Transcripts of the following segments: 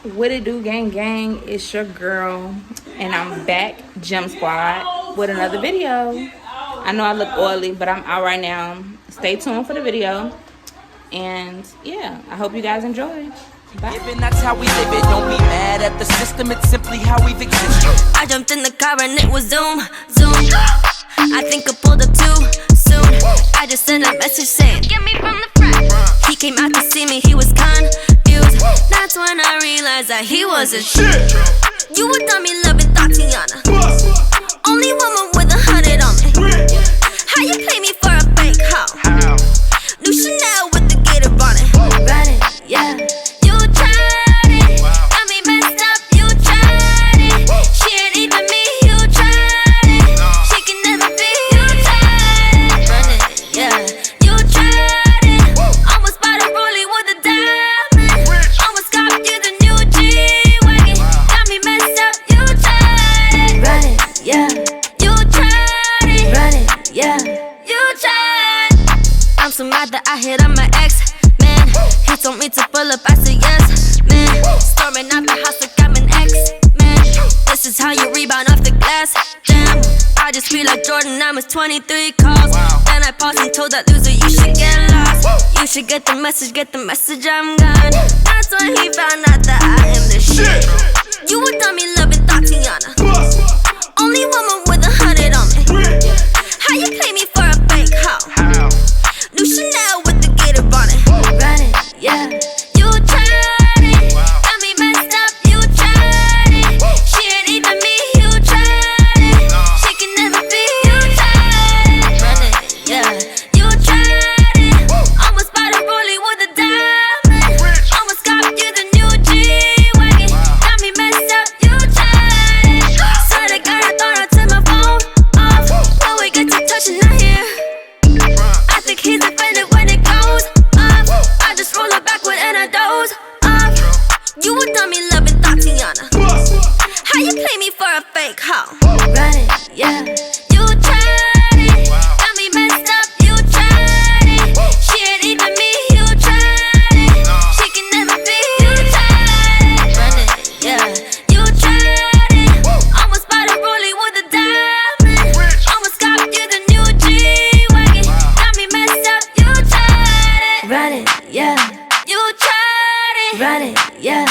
What it do, gang gang? It's your girl, and I'm back, Gym Squad, with another video. I know I look oily, but I'm out right now. Stay tuned for the video, and yeah, I hope you guys enjoy. Bye. That's how we live it. Don't be mad at the system. It's simply how we've existed. I jumped in the car and it was zoom, zoom. I think I pulled up too soon. I just sent a message saying, get me from the front. He came out to see me, he was confused. That's when I realized that he was a shit. You would dummy loving Tatiana. Only woman with 100 on me. How you play me for a fake hoe? New Chanel with the gator bonnet. Run it, yeah. You tried it, got me messed up. You tried it. She ain't even me. You tried it. She can never be. You tried it. Run it, yeah. You tried it. Almost bought a rollie with a diamond. Almost copped you the new G-Wagon. Got me messed up. You tried it. Run it, yeah. You tried it. Run it, yeah. You tried. I'm so mad that I hit on my ex, man. He told me to pull up, I said yes, man. Storming out the house like I'm an ex, man. This is how you rebound off the glass, damn. I just feel like Jordan, I was 23 calls. Then I paused and told that loser, you should get lost. You should get the message, I'm gone. That's when he found out that I am the shit. You would dummy loving Tatiana. Only woman with 100 on me. How you play me for a fake hoe? New Chanel with the gator bonnet. Run it, yeah. You tried it, got me messed up. You tried it. She ain't even me. You tried it. She can never be. You tried it. Run it, yeah. You tried it. Almost bought a rollie with a diamond. Almost copped you the new G-Wagon. Got me messed up. You tried it. Swear to God, I thought I turned my phone off. When we get to touching, I hear. I think he's offended when it goes off. I just roll it backward and I doze off. You would dummy loving Tatiana. How you play me for a fake hoe? Run it, yeah. You tried it, got me messed up. You tried it. She ain't even me. You tried it. She can never be. You tried it. Run it, yeah. You tried it. Almost bought a rollie with a diamond. Almost copped you the new G-Wagon. Got me messed up. You tried it. Run it, yeah. You tried it. Run it, yeah.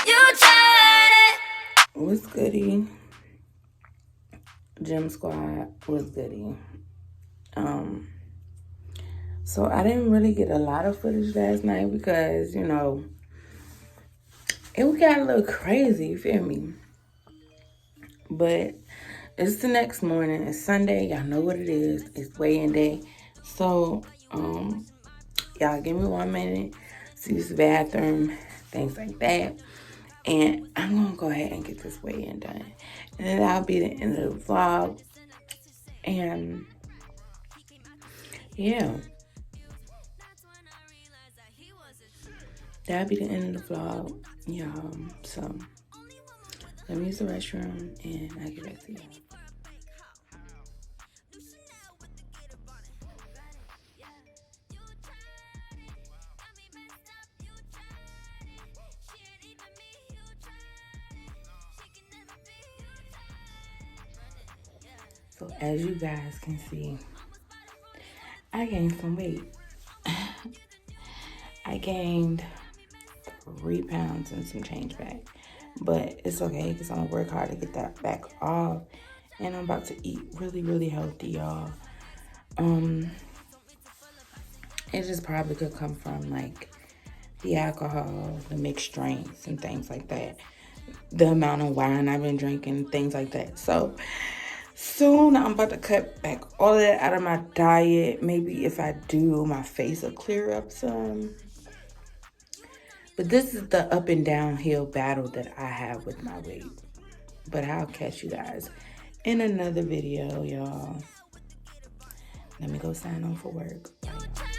You tried it. What's goody? Gym Squad, what's goody? So I didn't really get a lot of footage last night because, you know, it got a little crazy, you feel me? But it's the next morning, it's Sunday, y'all know what it is, it's weigh-in day. So, y'all give me 1 minute to use the bathroom, things like that. And I'm gonna go ahead and get this weigh-in done. And then that'll be the end of the vlog. And yeah. That'll be the end of the vlog, y'all. So let me use the restroom and I'll get back to you. So as you guys can see, I gained some weight. I gained 3 pounds and some change back. But it's okay because I'm going to work hard to get that back off. And I'm about to eat really, really healthy, y'all. It just probably could come from like the alcohol, the mixed drinks and things like that. The amount of wine I've been drinking, things like that. So soon I'm about to cut back all of that out of my diet. Maybe if I do, my face will clear up some. But this is the up and downhill battle that I have with my weight. But I'll catch you guys in another video, y'all. Let me go sign on for work. Bye, y'all.